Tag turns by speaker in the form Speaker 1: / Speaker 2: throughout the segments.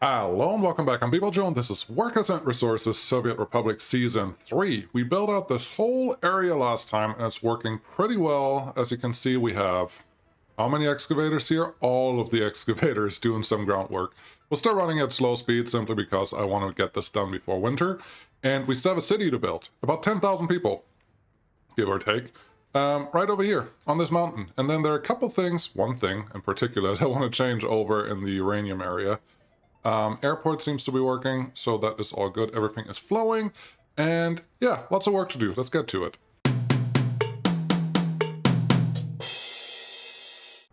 Speaker 1: Hello and welcome back. I'm People Joe, and this is Work Ascent Resources Soviet Republic Season 3. We built out this whole area last time, and it's working pretty well. As you can see, we have how many excavators here? All of the excavators doing some groundwork. We'll start running at slow speed simply because I want to get this done before winter. And we still have a city to build. About 10,000 people, give or take. Right over here on this mountain. And then there are a couple things, one thing in particular, that I want to change over in the uranium area. Airport seems to be working, so that is all good. Everything is flowing, and yeah, lots of work to do. Let's get to it.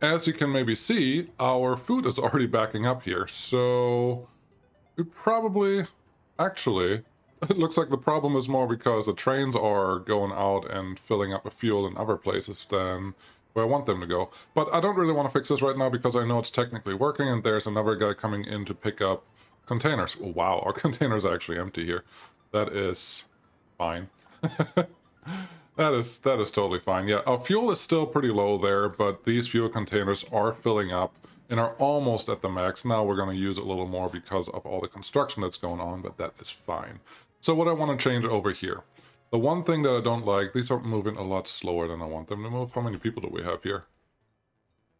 Speaker 1: As you can maybe see, our food is already backing up here, so we probably, actually, it looks like the problem is more because the trains are going out and filling up with fuel in other places than where I want them to go. But I don't really want to fix this right now because I know it's technically working, and there's another guy coming in to pick up containers. Oh, wow, our containers are actually empty here. That is fine. That is totally fine. Yeah, our fuel is still pretty low there, but these fuel containers are filling up and are almost at the max. Now we're going to use a little more because of all the construction that's going on, but that is fine. So what I want to change over here. The one thing that I don't like, these are moving a lot slower than I want them to move. How many people do we have here?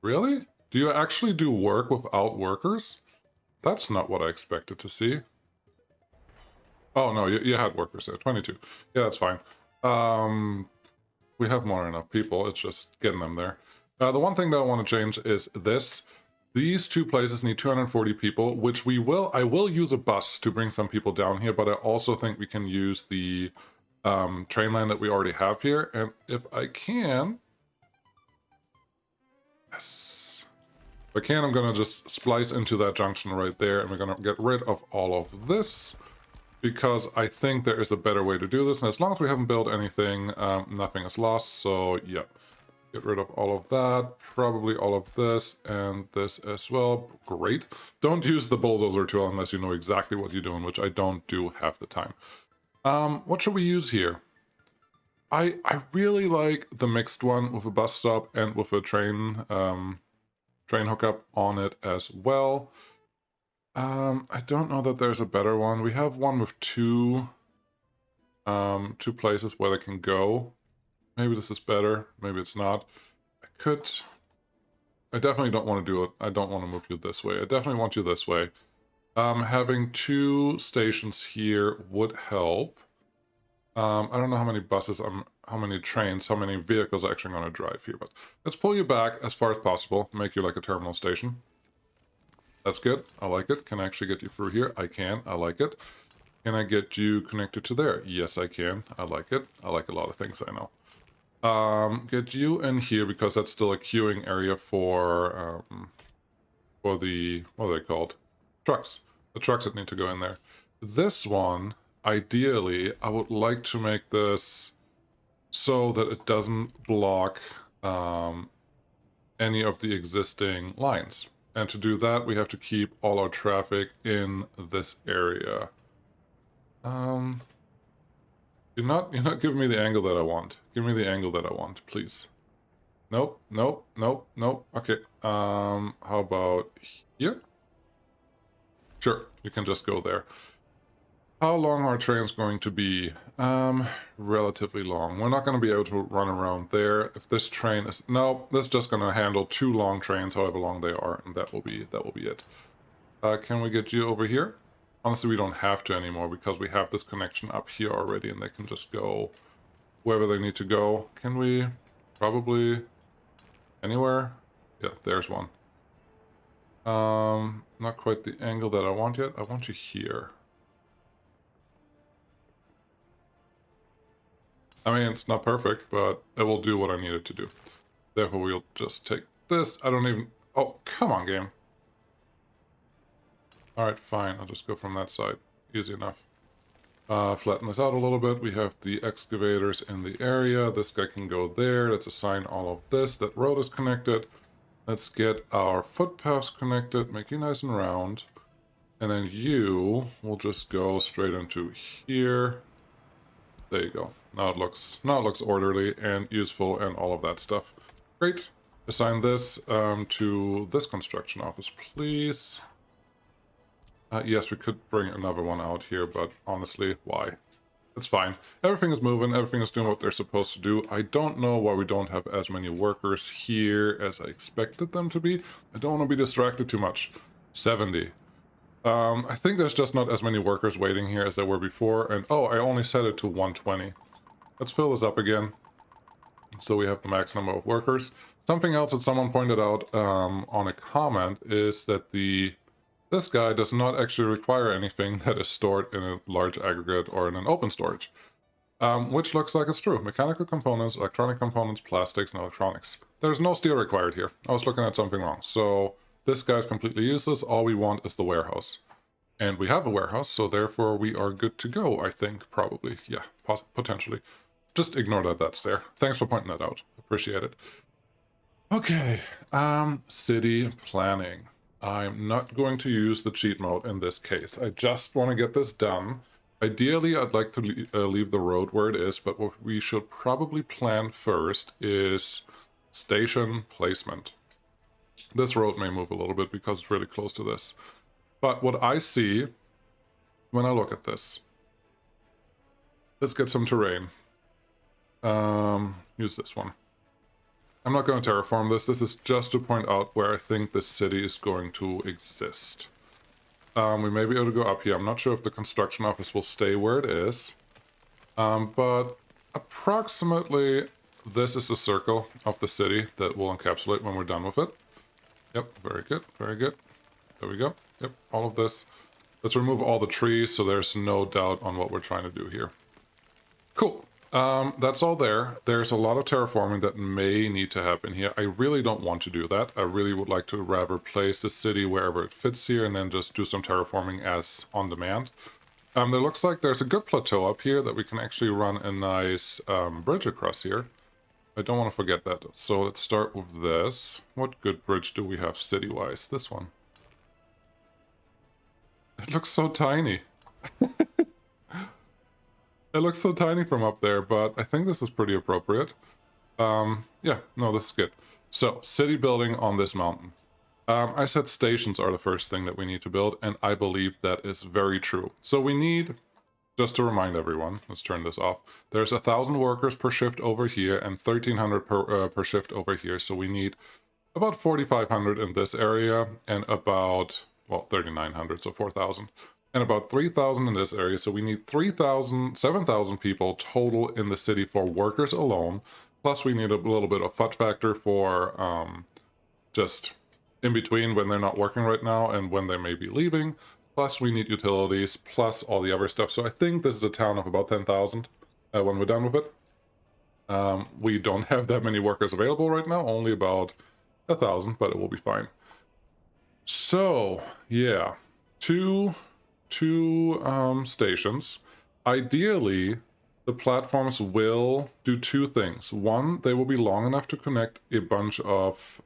Speaker 1: Really? Do you actually do work without workers? That's not what I expected to see. Oh, no, you had workers there. 22. Yeah, that's fine. We have more than enough people. It's just getting them there. The one thing that I want to change is this. These two places need 240 people, which I will use a bus to bring some people down here, but I also think we can use the train line that we already have here. And if I can, yes, if I can, I'm gonna just splice into that junction right there, and we're gonna get rid of all of this because I think there is a better way to do this. And as long as we haven't built anything, nothing is lost. So yeah, get rid of all of that, probably all of this and this as well. Great. Don't use the bulldozer tool unless you know exactly what you're doing, which I don't do half the time. What should we use here? I really like the mixed one with a bus stop and with a train hookup on it as well. I don't know that there's a better one. We have one with two places where they can go. Maybe this is better, maybe it's not. I definitely don't want to do it. I don't want to move you this way. I definitely want you this way. Having two stations here would help. I don't know how many buses, how many trains, how many vehicles I'm actually going to drive here, but let's pull you back as far as possible, make you like a terminal station. That's good. I like it. Can I actually get you through here? I can. I like it. Can I get you connected to there? Yes, I can. I like it. I like a lot of things, I know. Get you in here because that's still a queuing area for the, what are they called? Trucks. The trucks that need to go in there. This one, ideally, I would like to make this so that it doesn't block any of the existing lines. And to do that, we have to keep all our traffic in this area. You're not giving me the angle that I want. Give me the angle that I want, please. Nope, nope, nope, nope. Okay. How about here? Sure, you can just go there. How long are trains going to be? Relatively long. We're not going to be able to run around there. If this train is... No, this is just going to handle 2 long trains, however long they are, and that will be it. Can we get you over here? Honestly, we don't have to anymore because we have this connection up here already, and they can just go wherever they need to go. Can we? Probably anywhere? Yeah, there's one. Not quite the angle that I want yet. I want you here. I mean, it's not perfect, but it will do what I need it to do. Therefore, we'll just take this. I don't even... Oh, come on, game. Alright, fine. I'll just go from that side. Easy enough. Flatten this out a little bit. We have the excavators in the area. This guy can go there. Let's assign all of this. That road is connected. Let's get our footpaths connected. Make you nice and round. And then you will just go straight into here. There you go. Now it looks orderly and useful and all of that stuff. Great. Assign this to this construction office, please. Yes, we could bring another one out here, but honestly, why? It's fine. Everything is moving, everything is doing what they're supposed to do. I don't know why we don't have as many workers here as I expected them to be. I don't want to be distracted too much. 70. I think there's just not as many workers waiting here as there were before, and oh, I only set it to 120. Let's fill this up again, so we have the max number of workers. Something else that someone pointed out on a comment is that this guy does not actually require anything that is stored in a large aggregate or in an open storage, which looks like it's true. Mechanical components, electronic components, plastics, and electronics. There's no steel required here. I was looking at something wrong. So this guy's completely useless. All we want is the warehouse. And we have a warehouse, so therefore we are good to go, I think, probably. Yeah, potentially. Just ignore that that's there. Thanks for pointing that out. Appreciate it. Okay, city planning. I'm not going to use the cheat mode in this case. I just want to get this done. Ideally, I'd like to leave the road where it is, but what we should probably plan first is station placement. This road may move a little bit because it's really close to this. But what I see when I look at this, let's get some terrain. Use this one. I'm not going to terraform this. This is just to point out where I think this city is going to exist. We may be able to go up here. I'm not sure if the construction office will stay where it is. But approximately this is the circle of the city that will encapsulate when we're done with it. Yep, very good, very good. There we go. Yep, all of this. Let's remove all the trees so there's no doubt on what we're trying to do here. Cool. That's all there. There's a lot of terraforming that may need to happen here. I really don't want to do that. I really would like to rather place the city wherever it fits here and then just do some terraforming as on demand. There looks like there's a good plateau up here that we can actually run a nice bridge across here. I don't want to forget that. So let's start with this. What good bridge do we have city-wise? This one. It looks so tiny. It looks so tiny from up there, but I think this is pretty appropriate. Yeah, no, this is good. So, city building on this mountain. I said stations are the first thing that we need to build, and I believe that is very true. So we need, just to remind everyone, let's turn this off. There's 1,000 workers per shift over here and 1,300 per shift over here. So we need about 4,500 in this area and about, well, 3,900, so 4,000. And about 3,000 in this area, so we need 7,000 people total in the city for workers alone. Plus we need a little bit of fudge factor for just in between when they're not working right now and when they may be leaving. Plus we need utilities, plus all the other stuff. So I think this is a town of about 10,000 when we're done with it. We don't have that many workers available right now, only about 1,000, but it will be fine. So, yeah, two stations. Ideally, the platforms will do two things. One, they will be long enough to connect a bunch of,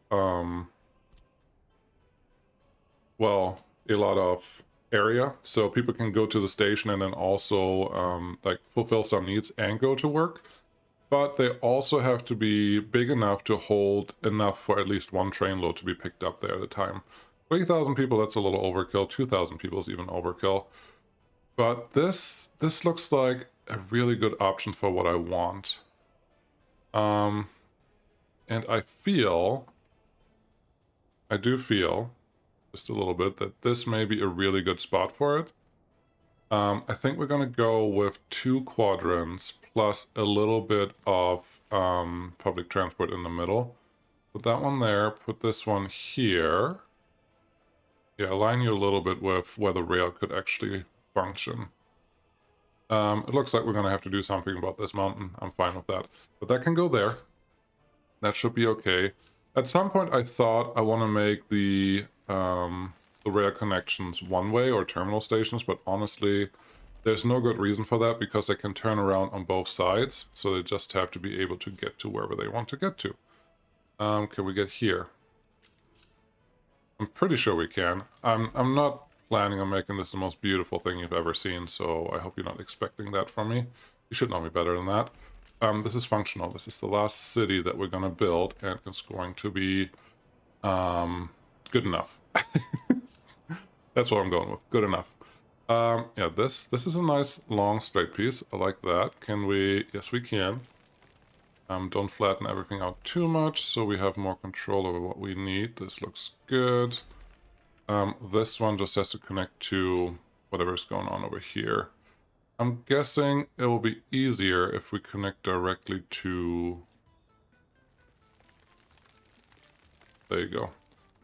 Speaker 1: well, a lot of area, so people can go to the station and then also, like, fulfill some needs and go to work. But they also have to be big enough to hold enough for at least one train load to be picked up there at a time. 3,000 people, that's a little overkill. 2,000 people is even overkill. But this looks like a really good option for what I want. And I do feel, just a little bit, that this may be a really good spot for it. I think we're going to go with 2 quadrants plus a little bit of public transport in the middle. Put that one there, put this one here. Yeah, align you a little bit with where the rail could actually function. It looks like we're going to have to do something about this mountain. I'm fine with that. But that can go there. That should be okay. At some point I thought I want to make the rail connections one-way or terminal stations, but honestly, there's no good reason for that because they can turn around on both sides, so they just have to be able to get to wherever they want to get to. Can we get here? I'm pretty sure we can. I'm not planning on making this the most beautiful thing you've ever seen, so I hope you're not expecting that from me. You should know me better than that. This is functional. This is the last city that we're going to build, and it's going to be good enough. That's what I'm going with. Good enough. Yeah, this is a nice long straight piece. I like that. Can we? Yes, we can. Don't flatten everything out too much, so we have more control over what we need. This looks good. This one just has to connect to whatever's going on over here. I'm guessing it will be easier if we connect directly to... There you go.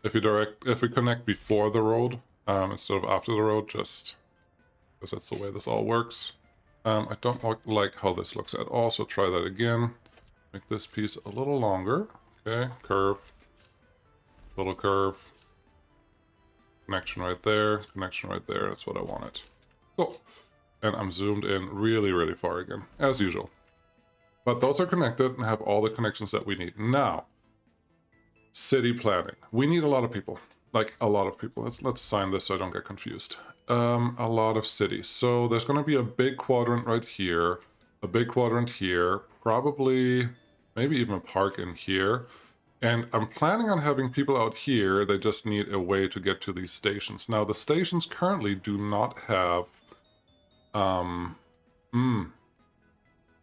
Speaker 1: If we connect before the road, instead of after the road, just because that's the way this all works. I don't like how this looks at all, so try that again. Make this piece a little longer. Okay, curve. Little curve. Connection right there. Connection right there. That's what I wanted. Cool. And I'm zoomed in really, really far again, as usual. But those are connected and have all the connections that we need. Now, city planning. We need a lot of people. Like, a lot of people. Let's assign this so I don't get confused. A lot of cities. So there's going to be a big quadrant right here. A big quadrant here. Probably, maybe even a park in here. And I'm planning on having people out here. They just need a way to get to these stations. Now, the stations currently do not have... I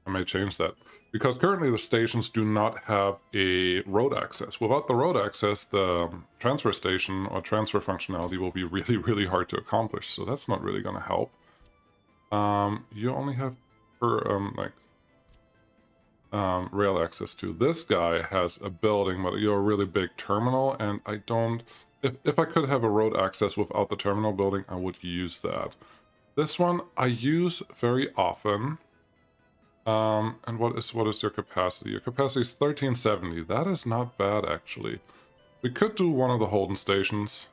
Speaker 1: may change that. Because currently the stations do not have a road access. Without the road access, the transfer station or transfer functionality will be really, really hard to accomplish. So that's not really going to help. You only have rail access to. This guy has a building, but you're a really big terminal, and I don't... If I could have a road access without the terminal building, I would use that. This one I use very often. And what is your capacity? Your capacity is 1370. That is not bad, actually. We could do one of the Holden stations,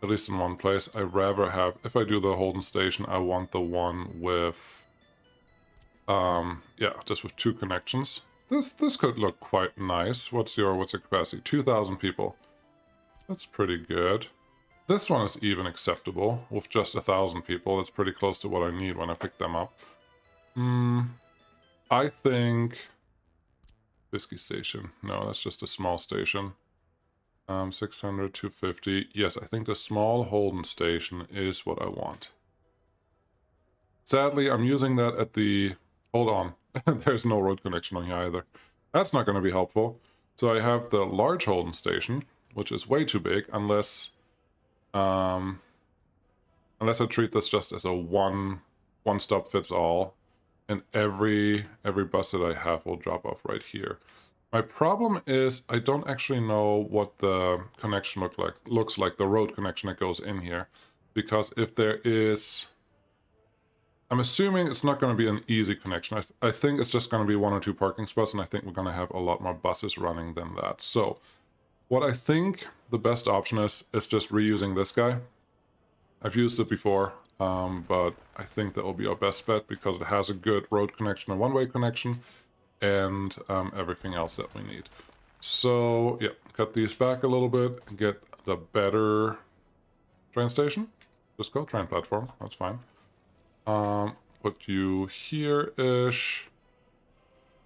Speaker 1: at least in one place. I'd rather have, if I do the Holden station, I want the one with, yeah, just with 2 connections. This could look quite nice. What's your capacity? 2,000 people. That's pretty good. This one is even acceptable with just 1,000 people. That's pretty close to what I need when I pick them up. I think... Whiskey Station. No, that's just a small station. 600, 250. Yes, I think the small Holden station is what I want. Sadly, I'm using that at the... Hold on. There's no road connection on here either. That's not going to be helpful. So I have the large Holden station, which is way too big, unless I treat this just as a one-stop-fits-all. And every bus that I have will drop off right here. My problem is I don't actually know what the connection looks like, the road connection that goes in here. Because if there is... I'm assuming it's not going to be an easy connection. I think it's just going to be 1 or 2 parking spots, and I think we're going to have a lot more buses running than that. So what I think the best option is just reusing this guy. I've used it before. But I think that will be our best bet because it has a good road connection, a one-way connection, and everything else that we need. So, yeah, cut these back a little bit and get the better train station. Just go train platform, that's fine. Put you here-ish.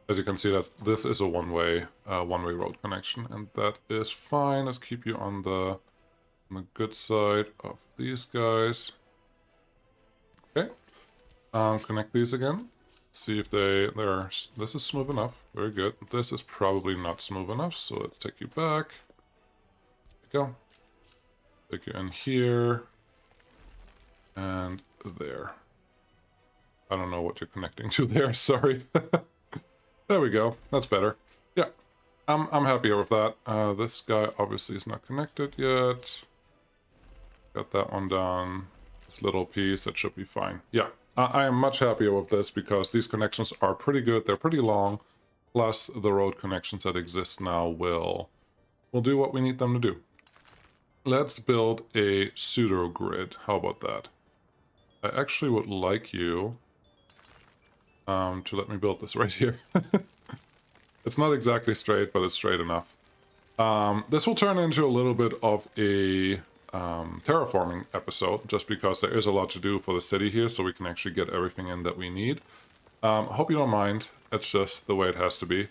Speaker 1: As you can see, this is a one-way road connection, and that is fine. Let's keep you on the good side of these guys. Okay, connect these again. See if they're... This is smooth enough. Very good. This is probably not smooth enough, so let's take you back. There you go. Take you in here. And there. I don't know what you're connecting to there, sorry. There we go. That's better. Yeah, I'm happier with that. This guy obviously is not connected yet. Got that one done. This little piece, that should be fine. Yeah, I am much happier with this because these connections are pretty good. They're pretty long. Plus, the road connections that exist now will do what we need them to do. Let's build a pseudo grid. How about that? I actually would like you to let me build this right here. It's not exactly straight, but it's straight enough. This will turn into a little bit of a terraforming episode, just because there is a lot to do for the city here, so we can actually get everything in that we need. Hope you don't mind. It's just the way it has to be.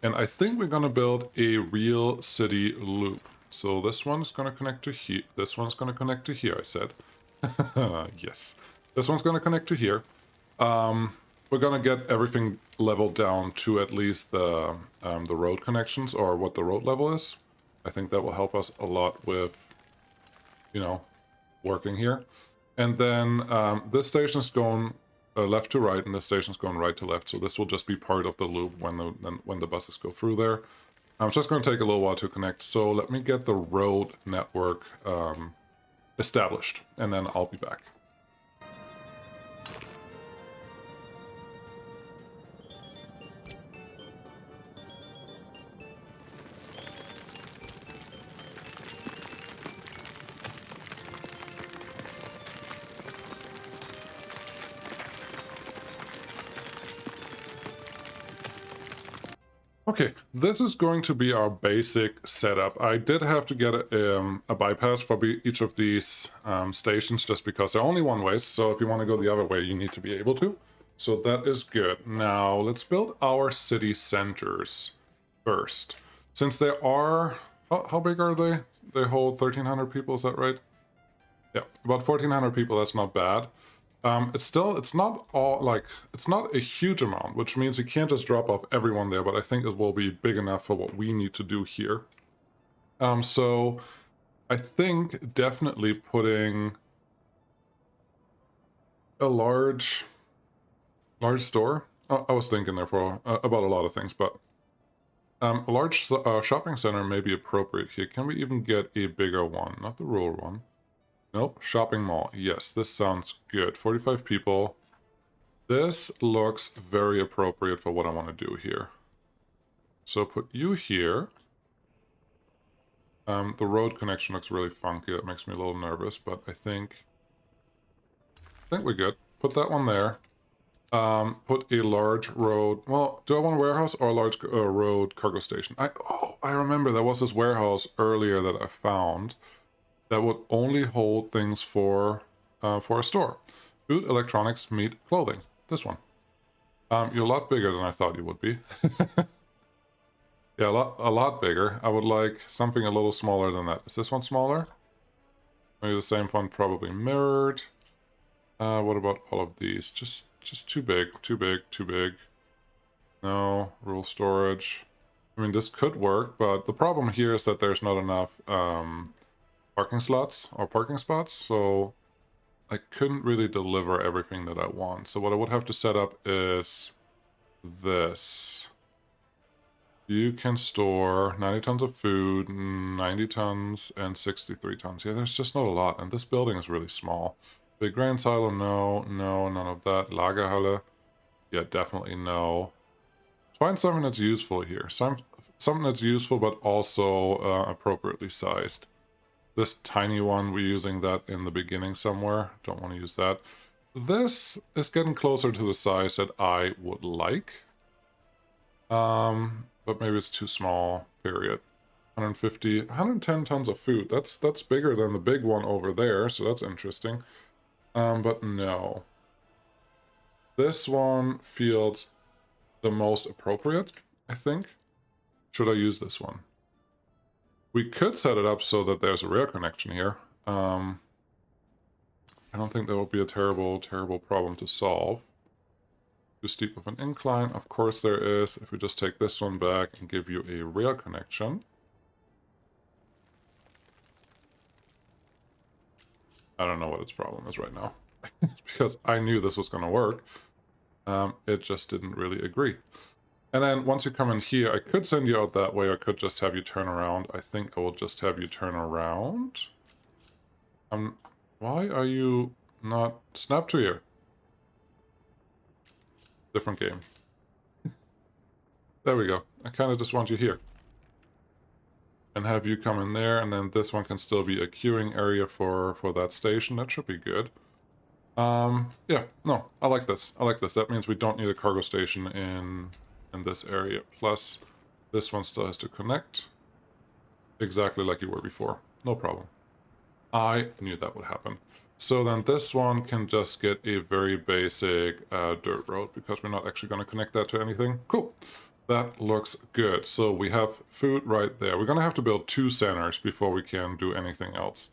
Speaker 1: And I think we're going to build a real city loop. So this one's going to connect to here. This one's going to connect to here, I said. Yes. This one's going to connect to here. We're going to get everything leveled down to at least the road connections, or what the road level is. I think that will help us a lot with, you know, working here. And then this station's going left to right, and this station's going right to left. So this will just be part of the loop when the buses go through there. It's just going to take a little while to connect. So let me get the road network established, and then I'll be back. Okay, this is going to be our basic setup. I did have to get a bypass for each of these stations, just because they're only one way. So if you want to go the other way, you need to be able to. So that is good. Now let's build our city centers first. Since they are, how big are they? They hold 1,300 people, is that right? Yeah, about 1,400 people, that's not bad. It's not a huge amount, which means we can't just drop off everyone there, but I think it will be big enough for what we need to do here. So I think definitely putting a large store. I was thinking there for about a lot of things, but a large shopping center may be appropriate here. Can we even get a bigger one? Not the rural one. Nope, shopping mall. Yes, this sounds good. 45 people. This looks very appropriate for what I want to do here. So put you here. The road connection looks really funky. That makes me a little nervous, but I think we're good. Put that one there. Put a large road. Well, do I want a warehouse or a large road cargo station? I remember there was this warehouse earlier that I found that would only hold things for a store. Food, electronics, meat, clothing. This one. You're a lot bigger than I thought you would be. Yeah, a lot bigger. I would like something a little smaller than that. Is this one smaller? Maybe the same one, probably mirrored. What about all of these? Just too big, too big, too big. No, rural storage. I mean, this could work, but the problem here is that there's not enough parking slots or parking spots, so I couldn't really deliver everything that I want. So what I would have to set up is this. You can store 90 tons of food, 90 tons, and 63 tons. Yeah, there's just not a lot, and this building is really small. Big grain silo, no, none of that. Lagerhalle, yeah, definitely no. Find something that's useful here. Something that's useful, but also appropriately sized. This tiny one, we're using that in the beginning somewhere. Don't want to use that. This is getting closer to the size that I would like. But maybe it's too small, period. 150, 110 tons of food. That's bigger than the big one over there, so that's interesting. But no. This one feels the most appropriate, I think. Should I use this one? We could set it up so that there's a rail connection here. I don't think that would be a terrible problem to solve. Too steep of an incline, of course there is. If we just take this one back and give you a rail connection. I don't know what its problem is right now. Because I knew this was going to work. It just didn't really agree. And then once you come in here, I could send you out that way, or I could just have you turn around. I think I will just have you turn around. Why are you not... Snap to here. Different game. There we go. I kind of just want you here. And have you come in there, and then this one can still be a queuing area for that station. That should be good. Yeah, no, I like this. I like this. That means we don't need a cargo station in this area. Plus, this one still has to connect. Exactly like you were before. No problem. I knew that would happen. So then this one can just get a very basic dirt road, because we're not actually going to connect that to anything. Cool. That looks good. So we have food right there. We're going to have to build 2 centers before we can do anything else.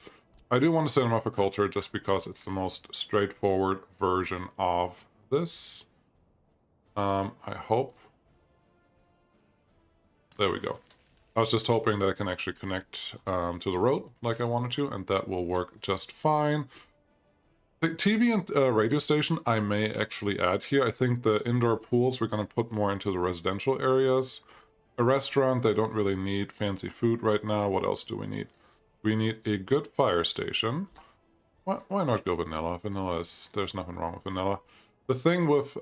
Speaker 1: I do want to set them up for culture just because it's the most straightforward version of this. I hope. There we go. I was just hoping that I can actually connect to the road like I wanted to, and that will work just fine. The TV and radio station I may actually add here. I think the indoor pools we're going to put more into the residential areas. A restaurant, they don't really need fancy food right now. What else do we need? We need a good fire station. Why not go vanilla? Vanilla is... There's nothing wrong with vanilla. The thing with...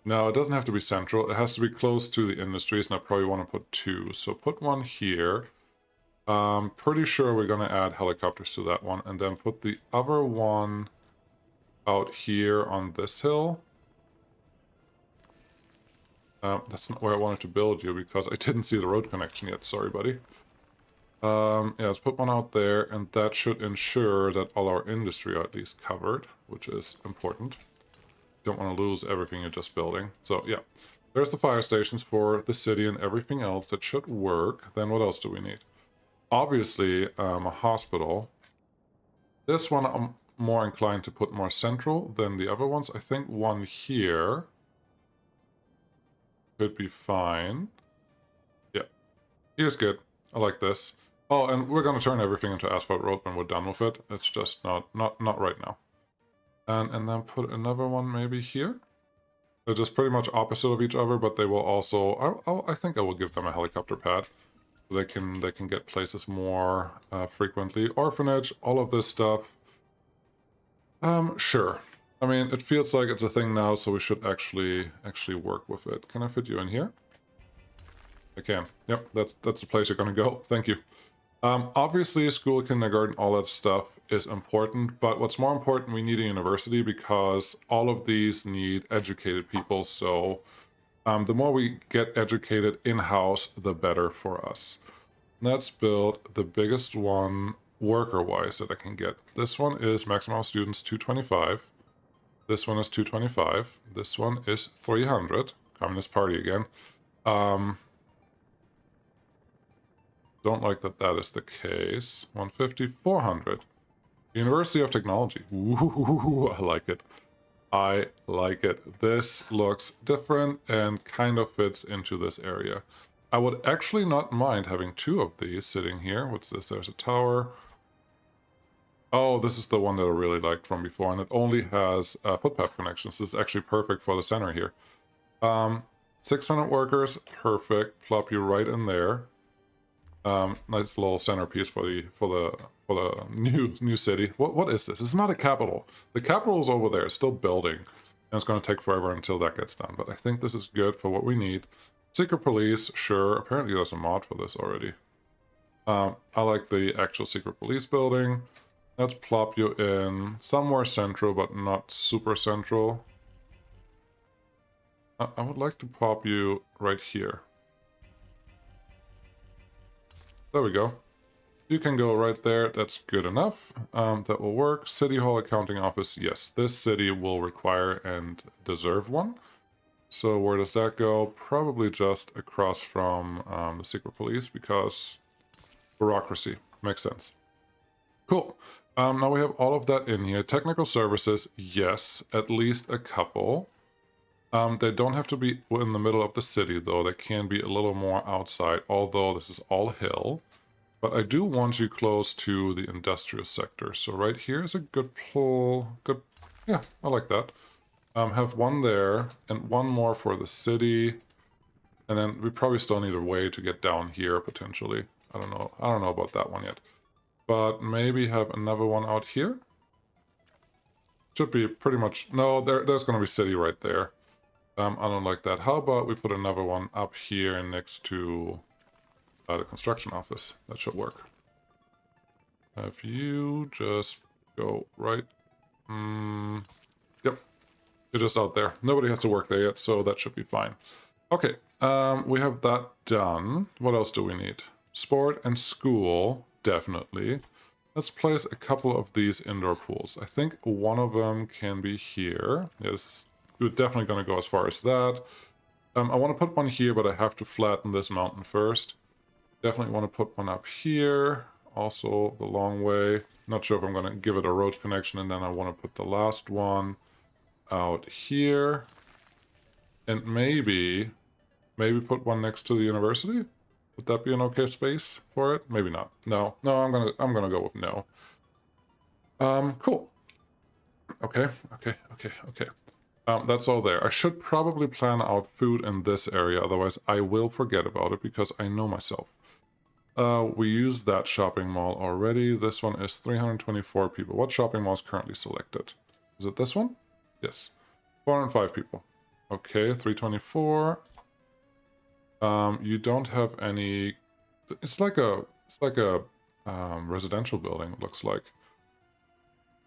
Speaker 1: No, it doesn't have to be central. It has to be close to the industries, and I probably want to put 2. So put 1 here. Pretty sure we're going to add helicopters to that one, and then put the other one out here on this hill. That's not where I wanted to build you because I didn't see the road connection yet. Sorry, buddy. Yeah, let's put one out there, and that should ensure that all our industry are at least covered, which is important. Don't want to lose everything you're just building. So, yeah. There's the fire stations for the city and everything else. That should work. Then what else do we need? Obviously, a hospital. This one I'm more inclined to put more central than the other ones. I think one here could be fine. Yeah. Here's good. I like this. Oh, and we're going to turn everything into asphalt road when we're done with it. It's just not right now. And then put another one maybe here. They're just pretty much opposite of each other, but they will also... I think I will give them a helicopter pad. So they can get places more frequently. Orphanage, all of this stuff. Sure. I mean, it feels like it's a thing now, so we should actually work with it. Can I fit you in here? I can. Yep, that's the place you're gonna go. Thank you. Obviously, school, kindergarten, all that stuff is important, but what's more important, we need a university because all of these need educated people, so the more we get educated in-house, the better for us. Let's build the biggest one worker-wise that I can get. This one is maximum students 225. This one is 225. This one is 300. Communist Party again. Don't like that that is the case. 150, 400. University of Technology. Ooh, I like it. I like it. This looks different and kind of fits into this area. I would actually not mind having 2 of these sitting here. What's this? There's a tower. Oh, this is the one that I really liked from before, and it only has footpath connections. This is actually perfect for the center here. 600 workers, perfect. Plop you right in there. Nice little centerpiece for the new city. What is this? It's not a capital. The capital is over there. It's still building, and it's going to take forever until that gets done. But I think this is good for what we need. Secret police, sure. Apparently there's a mod for this already. I like the actual secret police building. Let's plop you in somewhere central, but not super central. I would like to pop you right here. There we go. You can go right there. That's good enough. That will work. City Hall Accounting Office. Yes, this city will require and deserve one. So where does that go? Probably just across from the secret police because bureaucracy. Makes sense. Cool. Now we have all of that in here. Technical services. Yes, at least a couple. They don't have to be in the middle of the city, though. They can be a little more outside, although this is all hill. But I do want you close to the industrial sector. So right here is a good pull. Good. Yeah, I like that. Have one there and one more for the city. And then we probably still need a way to get down here, potentially. I don't know. I don't know about that one yet. But maybe have another one out here. Should be pretty much... No, there's going to be city right there. I don't like that. How about we put another one up here next to the construction office? That should work. If you just go right... Yep. You're just out there. Nobody has to work there yet, so that should be fine. Okay, we have that done. What else do we need? Sport and school, definitely. Let's place a couple of these indoor pools. I think one of them can be here. Yes, we're definitely going to go as far as that. I want to put one here, but I have to flatten this mountain first. Definitely want to put one up here. Also the long way. Not sure if I'm going to give it a road connection, and then I want to put the last one out here. And maybe put one next to the university? Would that be an okay space for it? Maybe not. No, I'm gonna go with no. Cool. Okay. That's all there. I should probably plan out food in this area, otherwise I will forget about it because I know myself. We used that shopping mall already. This one is 324 people. What shopping mall is currently selected? Is it this one? Yes. 405 people. Okay, 324. You don't have any... It's like a residential building, it looks like.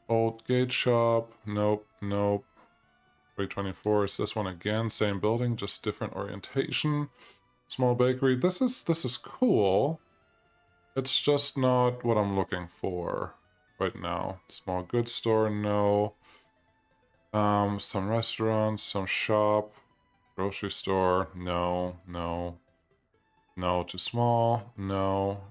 Speaker 1: Old gate shop. Nope. 324 is this one again. Same building, just different orientation. Small bakery. This is cool. It's just not what I'm looking for right now. Small goods store, no. Some restaurants, some shop. Grocery store, no. Too small, no.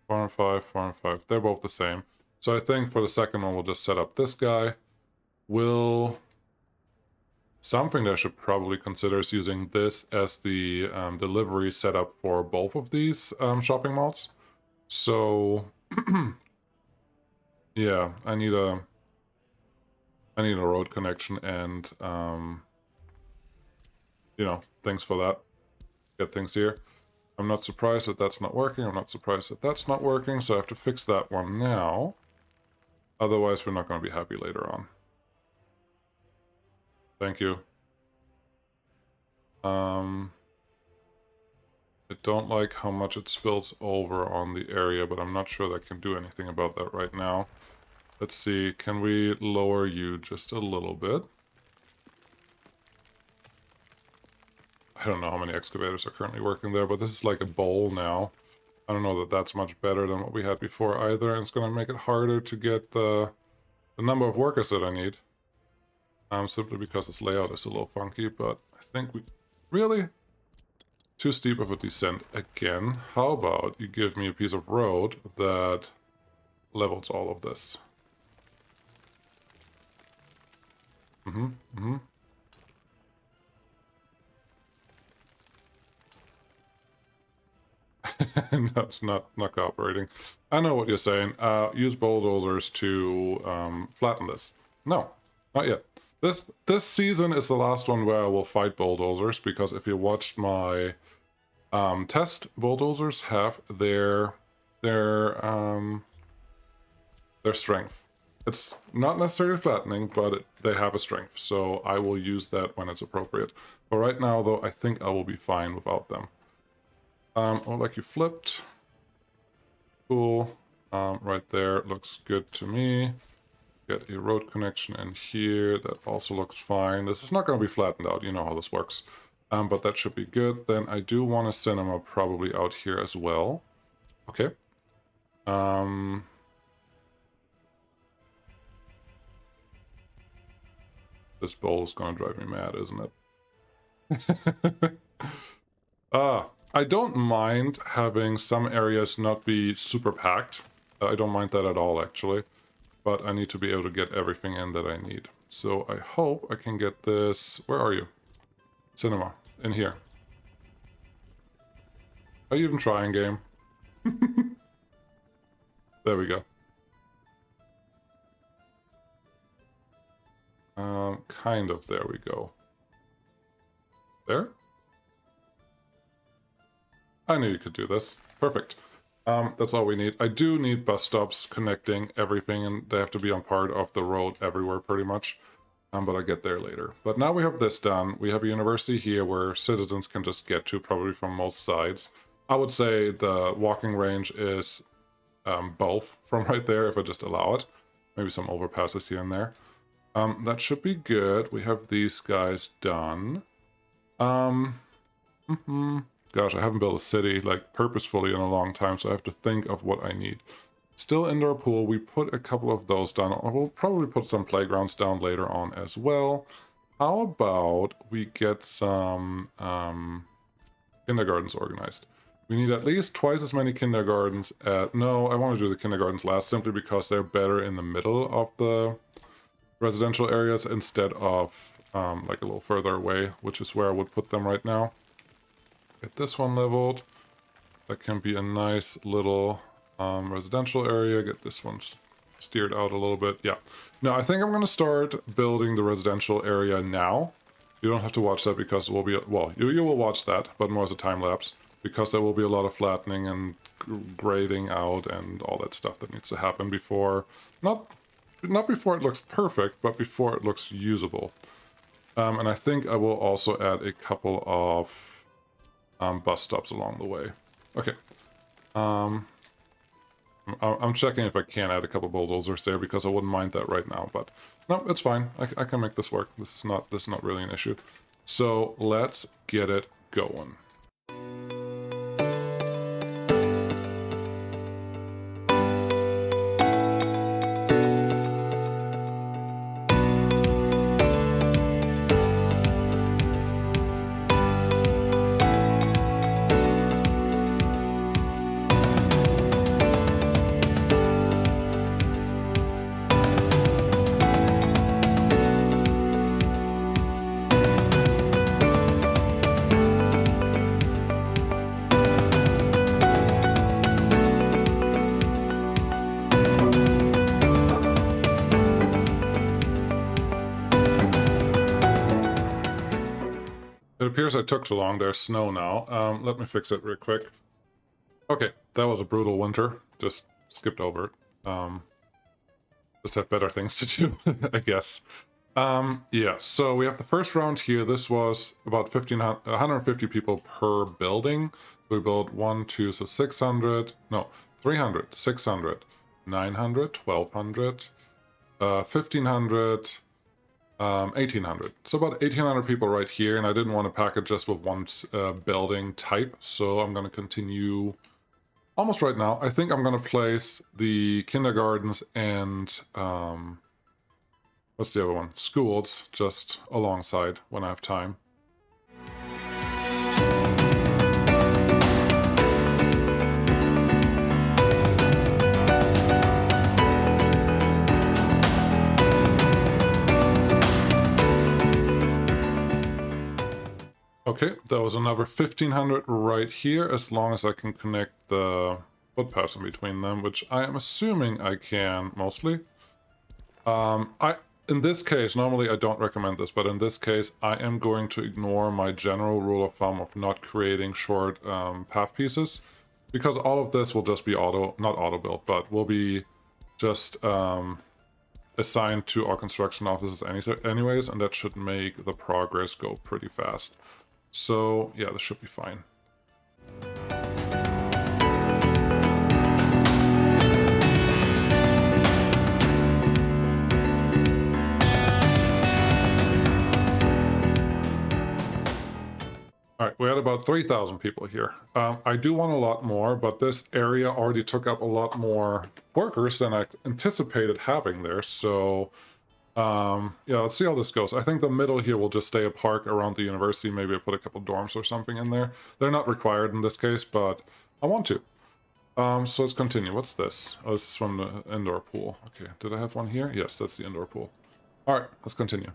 Speaker 1: 4 and 5, 4 and 5. They're both the same. So I think for the second one, we'll just set up this guy. Something that I should probably consider is using this as the delivery setup for both of these shopping malls. So, yeah, I need a road connection and, you know, things for that. Get things here. I'm not surprised that that's not working. I'm not surprised that that's not working, so I have to fix that one now. Otherwise, we're not going to be happy later on. Thank you. I don't like how much it spills over on the area, but I'm not sure that I can do anything about that right now. Let's see, can we lower you just a little bit? I don't know how many excavators are currently working there, but this is like a bowl now. I don't know that that's much better than what we had before either, and it's going to make it harder to get the number of workers that I need. Simply because this layout is a little funky, but I think we... Really? Too steep of a descent again. How about you give me a piece of road that levels all of this? That's not cooperating. I know what you're saying. Use bulldozers to flatten this. No, not yet. This season is the last one where I will fight bulldozers, because if you watched my test, bulldozers have their strength. It's not necessarily flattening, but they have a strength, so I will use that when it's appropriate. But right now, though, I think I will be fine without them. Oh, like you flipped. Cool. Right there, looks good to me. Get a road connection in here. That also looks fine. This is not going to be flattened out. You know how this works. But that should be good. Then I do want a cinema probably out here as well. Okay. This bowl is going to drive me mad, isn't it? I don't mind having some areas not be super packed. I don't mind that at all, actually. But I need to be able to get everything in that I need. So I hope I can get this... Where are you? Cinema. In here. Are you even trying, game? There we go. Kind of. There we go. There? I knew you could do this. Perfect. That's all we need. I do need bus stops connecting everything, and they have to be on part of the road everywhere, pretty much. But I'll get there later. But now we have this done. We have a university here where citizens can just get to, probably from most sides. I would say the walking range is both from right there, if I just allow it. Maybe some overpasses here and there. That should be good. We have these guys done. Gosh, I haven't built a city, like, purposefully in a long time, so I have to think of what I need. Still indoor pool. We put a couple of those down. We'll probably put some playgrounds down later on as well. How about we get some kindergartens organized? We need at least twice as many kindergartens at... No, I want to do the kindergartens last simply because they're better in the middle of the residential areas instead of like a little further away, which is where I would put them right now. Get this one leveled. That can be a nice little residential area. Get this one steered out a little bit. Yeah. Now, I think I'm going to start building the residential area now. You don't have to watch that because it will be... Well, you will watch that, but more as a time lapse. Because there will be a lot of flattening and grading out and all that stuff that needs to happen before... Not before it looks perfect, but before it looks usable. And I think I will also add a couple of bus stops along the way. Okay. I'm checking if I can add a couple bulldozers there because I wouldn't mind that right now, but no, it's fine. I can make this work. This is not really an issue. So let's get it going. It appears I took too long. There's snow now. Let me fix it real quick. Okay, that was a brutal winter. Just skipped over it. Just have better things to do, I guess. Yeah, so we have the first round here. This was about 150 people per building. We built 1, 2, so 600. No, 300, 600, 900, 1200, 1500. 1800. So about 1800 people right here, and I didn't want to pack it just with one building type, so I'm going to continue almost right now. I think I'm going to place the kindergartens and what's the other one? Schools just alongside when I have time. Okay, that was another 1500 right here, as long as I can connect the footpaths in between them, which I am assuming I can, mostly. In this case, normally I don't recommend this, but in this case, I am going to ignore my general rule of thumb of not creating short path pieces, because all of this will just be not auto-built, but will be just assigned to our construction offices anyways, and that should make the progress go pretty fast. So, yeah, this should be fine. All right, we had about 3,000 people here. I do want a lot more, but this area already took up a lot more workers than I anticipated having there, so... yeah, let's see how this goes. I think the middle here will just stay a park around the university. Maybe I put a couple dorms or something in there. They're not required in this case, but I want to. So let's continue. What's this? Oh, this is from the indoor pool. Okay, did I have one here? Yes, that's the indoor pool. All right, let's continue.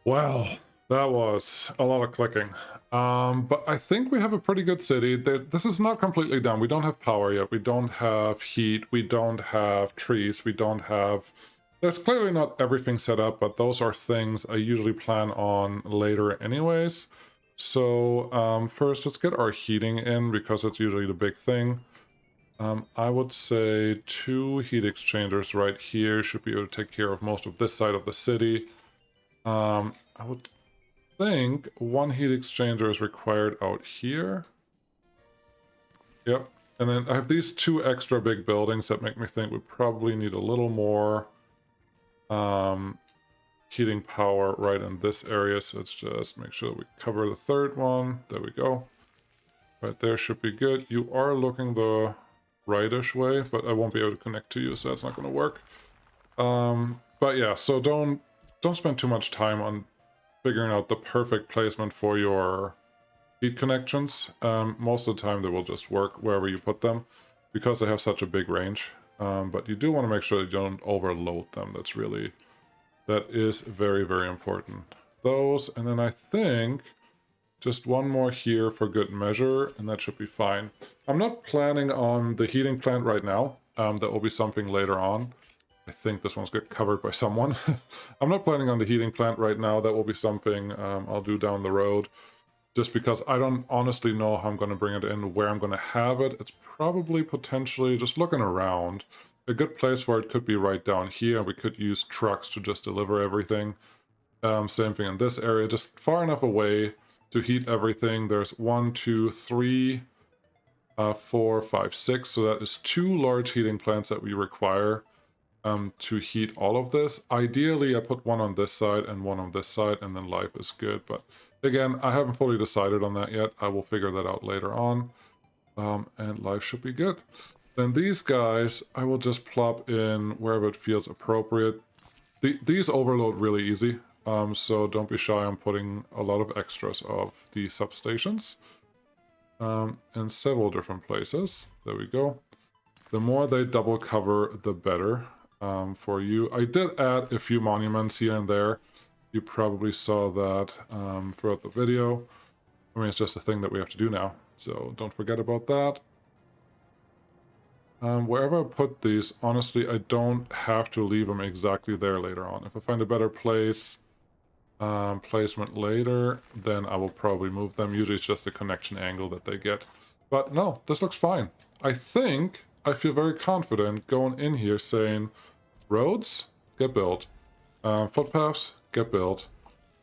Speaker 1: Well, that was a lot of clicking. But I think we have a pretty good city. This is not completely done. We don't have power yet. We don't have heat. We don't have trees. We don't have... There's clearly not everything set up, but those are things I usually plan on later anyways. So first, let's get our heating in, because it's usually the big thing. I would say 2 heat exchangers right here should be able to take care of most of this side of the city. I would think 1 heat exchanger is required out here. Yep. And then I have these 2 extra big buildings that make me think we probably need a little more heating power right in this area. So let's just make sure that we cover the 3rd one. There we go. Right there should be good. You are looking the rightish way, but I won't be able to connect to you, so that's not going to work. But yeah, so don't spend too much time on figuring out the perfect placement for your heat connections. Most of the time they will just work wherever you put them, because they have such a big range. But you do want to make sure that you don't overload them. That is very, very important. Those, and then I think just 1 more here for good measure, and that should be fine. I'm not planning on the heating plant right now. That will be something later on. I think this one's get covered by someone. I'm not planning on the heating plant right now. That will be something I'll do down the road. Just because I don't honestly know how I'm going to bring it in, where I'm going to have it. It's probably potentially, just looking around, a good place for it could be right down here. We could use trucks to just deliver everything. Same thing in this area, just far enough away to heat everything. There's 1, 2, 3, 4, 5, 6. So that is 2 large heating plants that we require to heat all of this. Ideally, I put 1 on this side and 1 on this side, and then life is good. But again, I haven't fully decided on that yet. I will figure that out later on. And life should be good. Then these guys, I will just plop in wherever it feels appropriate. These overload really easy. So don't be shy on putting a lot of extras of the substations in several different places. There we go. The more they double cover, the better for you. I did add a few monuments here and there. You probably saw that throughout the video. I mean, it's just a thing that we have to do now, so don't forget about that. Wherever I put these, honestly, I don't have to leave them exactly there later on. If I find a better placement later, then I will probably move them. Usually it's just the connection angle that they get. But no, this looks fine. I think I feel very confident going in here saying, roads, get built. Footpaths, get built.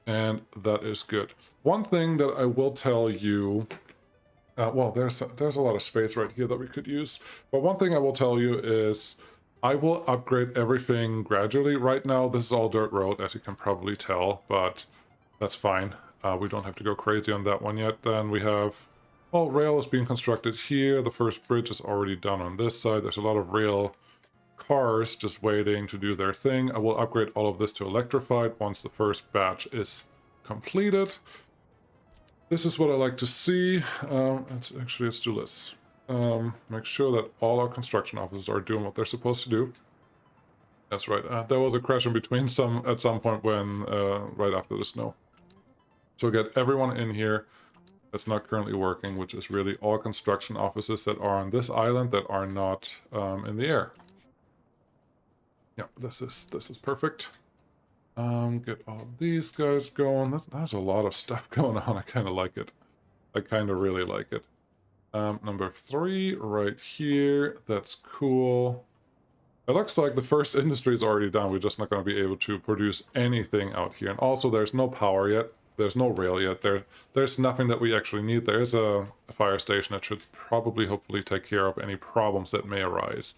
Speaker 1: And that is good. One thing that I will tell you... well, there's a lot of space right here that we could use. But one thing I will tell you is I will upgrade everything gradually. Right now, this is all dirt road, as you can probably tell, but that's fine. We don't have to go crazy on that one yet. Then we have, well, rail is being constructed here. The first bridge is already done on this side. There's a lot of rail cars just waiting to do their thing. I will upgrade all of this to electrified once the first batch is completed. This is what I like to see. Let's do this. Make sure that all our construction officers are doing what they're supposed to do. That's right. There was a crash in between at some point when right after the snow. So get everyone in here that's not currently working, which is really all construction offices that are on this island that are not in the air. Yeah, this is perfect. Get all of these guys going. There's a lot of stuff going on. I kind of like it. I kind of really like it. Number 3 right here. That's cool. It looks like the first industry is already done. We're just not going to be able to produce anything out here. And also, there's no power yet. There's no rail yet. There's nothing that we actually need. There is a fire station that should probably, hopefully, take care of any problems that may arise.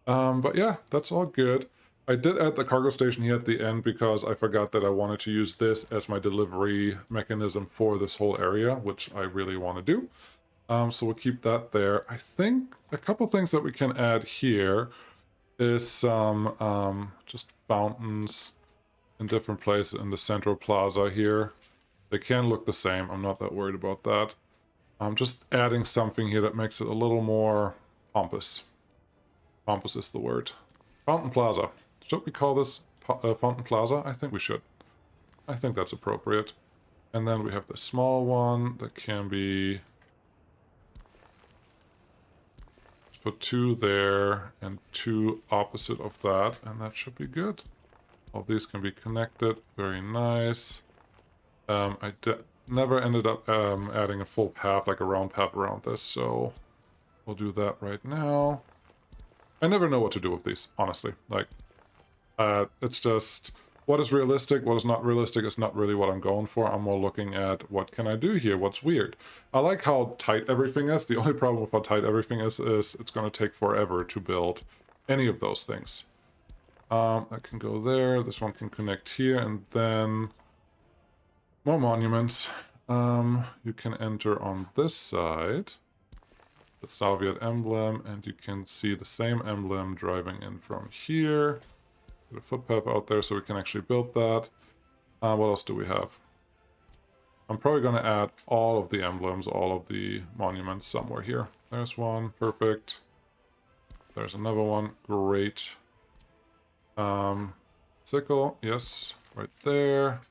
Speaker 1: But yeah, that's all good. I did add the cargo station here at the end because I forgot that I wanted to use this as my delivery mechanism for this whole area, which I really want to do. So we'll keep that there. I think a couple things that we can add here is some just fountains in different places in the central plaza here. They can look the same. I'm not that worried about that. I'm just adding something here that makes it a little more pompous. Pompous is the word. Fountain Plaza. Should we call this Fountain Plaza? I think we should. I think that's appropriate. And then we have the small one that can be... Let's put 2 there and 2 opposite of that, and that should be good. All these can be connected. Very nice. I never ended up adding a full path, like a round path around this, so we'll do that right now. I never know what to do with these, honestly. Like, it's just... What is realistic, what is not realistic is not really what I'm going for. I'm more looking at what can I do here, what's weird. I like how tight everything is. The only problem with how tight everything is it's going to take forever to build any of those things. That can go there, this one can connect here, and then more monuments. You can enter on this side, the Soviet emblem, and you can see the same emblem driving in from here. A footpath out there so we can actually build that. What else do we have? I'm probably going to add all of the emblems, all of the monuments somewhere here. There's one, perfect. There's another one, great. Sickle, yes, right there.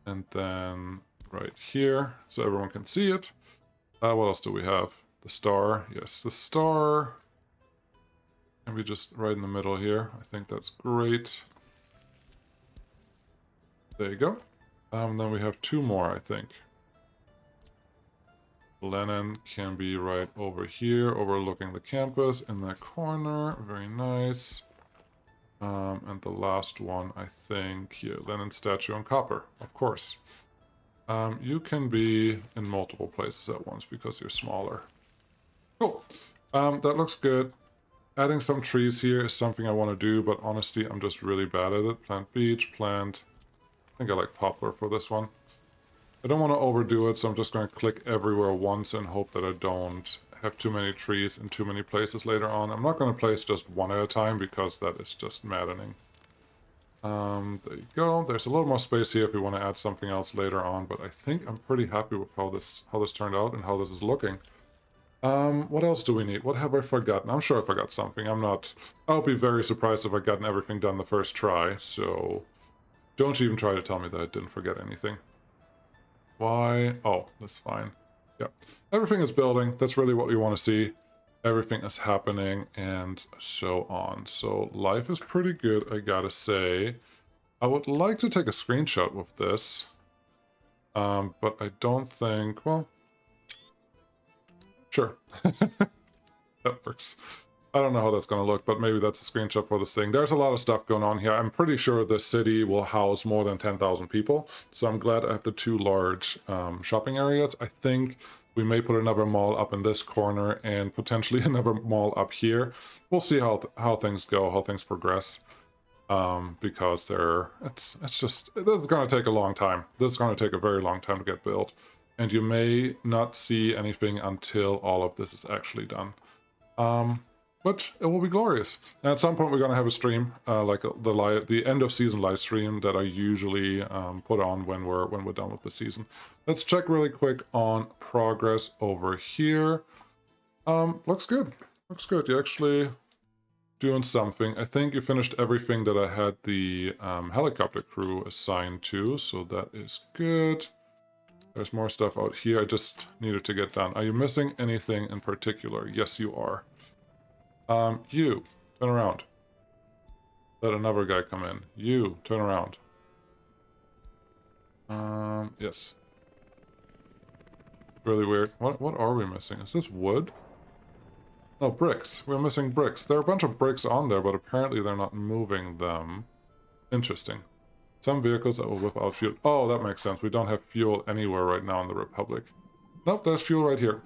Speaker 1: And then right here, so everyone can see it. What else do we have? The star, yes, the star. And we just right in the middle here. I think that's great. There you go. Then we have 2 more, I think. Lenin can be right over here, overlooking the campus in that corner. Very nice. And the last one, I think, here, Lenin statue in copper, of course. You can be in multiple places at once because you're smaller. Cool. That looks good. Adding some trees here is something I want to do, but honestly, I'm just really bad at it. Plant beech, plant... I think I like poplar for this one. I don't want to overdo it, so I'm just going to click everywhere once and hope that I don't have too many trees in too many places later on. I'm not going to place just one at a time because that is just maddening. There you go. There's a little more space here if we want to add something else later on, but I think I'm pretty happy with how this turned out and how this is looking. What else do we need? What have I forgotten? I'm sure I forgot something. I'll be very surprised if I've gotten everything done the first try, so don't even try to tell me that I didn't forget anything. Why? Oh, that's fine. Yeah. Everything is building. That's really what we want to see. Everything is happening and so on. So life is pretty good, I gotta say. I would like to take a screenshot with this. But I don't think, well, sure. That works. I don't know how that's going to look, but maybe that's a screenshot for this thing. There's a lot of stuff going on here. I'm pretty sure the city will house more than 10,000 people. So I'm glad I have the 2 large shopping areas. I think we may put another mall up in this corner and potentially another mall up here. We'll see how things go, how things progress. Because it's going to take a long time. This is going to take a very long time to get built. And you may not see anything until all of this is actually done. But it will be glorious. And at some point we're going to have a stream, like the end of season live stream that I usually put on when we're done with the season. Let's check really quick on progress over here. Looks good. Looks good. You're actually doing something. I think you finished everything that I had the helicopter crew assigned to, so that is good. There's more stuff out here I just needed to get done. Are you missing anything in particular? Yes, you are. You, turn around. Let another guy come in. You, turn around. Yes. Really weird. What are we missing? Is this wood? No, bricks. We're missing bricks. There are a bunch of bricks on there, but apparently they're not moving them. Interesting. Some vehicles that will whip out fuel. Oh, that makes sense. We don't have fuel anywhere right now in the Republic. Nope, there's fuel right here.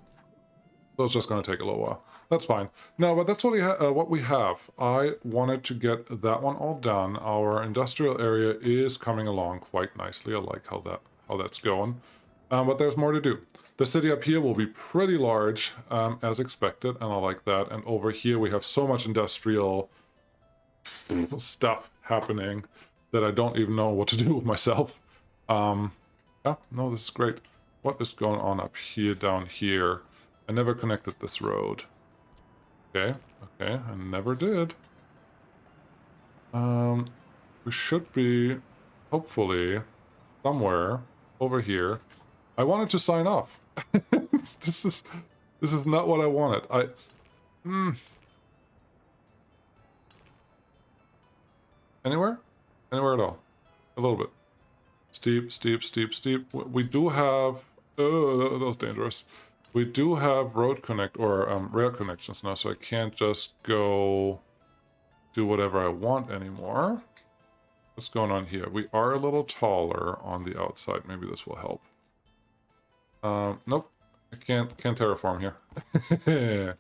Speaker 1: So it's just going to take a little while. That's fine. No, but that's what we have. I wanted to get that one all done. Our industrial area is coming along quite nicely. I like how that's going. But there's more to do. The city up here will be pretty large, as expected, and I like that. And over here we have so much industrial stuff happening that I don't even know what to do with myself. Yeah, no, this is great. What is going on up here, down here? I never connected this road. Okay, I never did. We should be hopefully, somewhere over here. I wanted to sign off. this is this is not what I wanted. Anywhere? Anywhere at all. A little bit. Steep, steep, steep, steep. We do have... Oh, that was dangerous. We do have road connect or rail connections now, so I can't just go do whatever I want anymore. What's going on here? We are a little taller on the outside. Maybe this will help. Nope. I can't terraform here.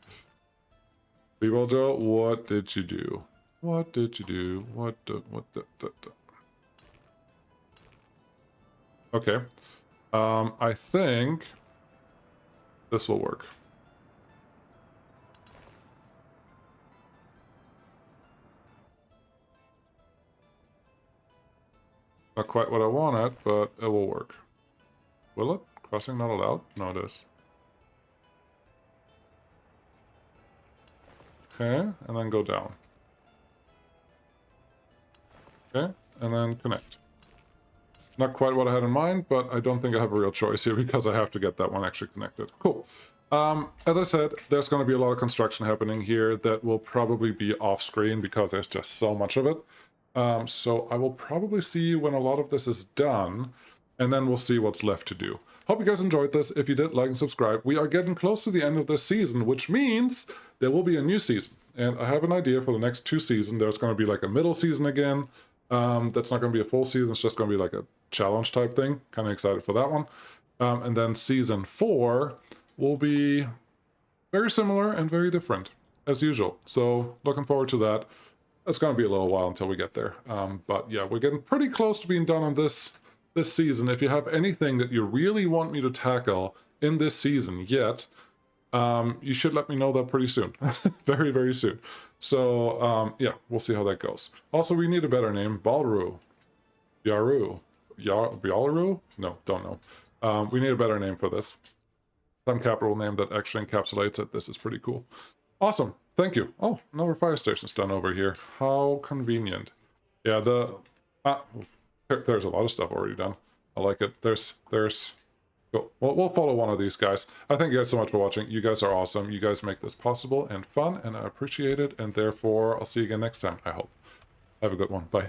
Speaker 1: People Joe, what did you do? What did you do? What the... Okay. I think this will work. Not quite what I wanted, but it will work. Will it? Crossing not allowed? No, it is. Okay, and then go down. Okay, and then connect. Not quite what I had in mind, but I don't think I have a real choice here because I have to get that one actually connected. Cool. As I said, there's going to be a lot of construction happening here that will probably be off screen because there's just so much of it. So I will probably see you when a lot of this is done, and then we'll see what's left to do. Hope you guys enjoyed this. If you did, like and subscribe. We are getting close to the end of this season, which means there will be a new season. And I have an idea for the next 2 seasons. There's going to be like a middle season again. That's not going to be a full season. It's just going to be like a challenge type thing. Kind of excited for that one. And then season 4 will be very similar and very different as usual. So looking forward to that. It's going to be a little while until we get there. But yeah, we're getting pretty close to being done on this season. If you have anything that you really want me to tackle in this season yet, you should let me know that pretty soon. Very, very soon. So, yeah, we'll see how that goes. Also, we need a better name. Balru. Yaru. Bialaru? No, don't know. We need a better name for this. Some capital name that actually encapsulates it. This is pretty cool. Awesome. Thank you. Oh, another fire station's done over here. How convenient. Yeah, there's a lot of stuff already done. I like it. There's cool. We'll follow one of these guys. I thank you guys so much for watching. You guys are awesome. You guys make this possible and fun, and I appreciate it. And therefore, I'll see you again next time, I hope. Have a good one. Bye.